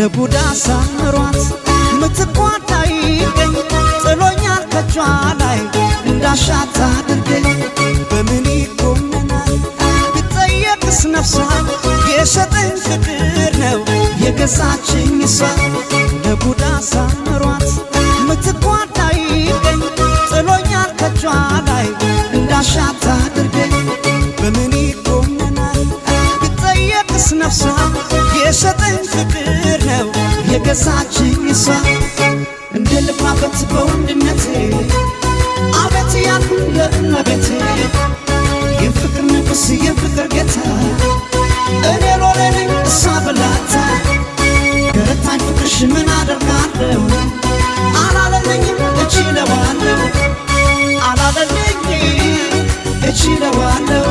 ቡዳ ሳምሯት ምትቋዳይ ገኝ ጥሎኛል ከጇ ላይ እንዳሻት አድርገኝ በምን ይቆመናል ብጠየቅስ ነፍሷ የሸጠኝ ፍቅር ነው የገዛችኝ እሷ ቡዳ ሳምሯት ምትቋዳይ ገኝ ጥሎኛል ከጇ ላይ እንዳሻት አድርገኝ በምን ይቆመናል ብጠየቅስ ነፍሷ የሸጠኝ ፍቅር ነው የገዛችኝ እሷ እንደ ልባበት በወንድነቴ አቤት ያልኩ ለእመቤቴ የፍቅር ንጉሥ የፍቅር ጌታ እኔ ሎሌ ነኝ እሷ በላታ ገረታኝ ፍቅርሽ ምን አደርጋለሁ አላለለኝም እችለዋለሁ አላለለኝም እችለዋለሁ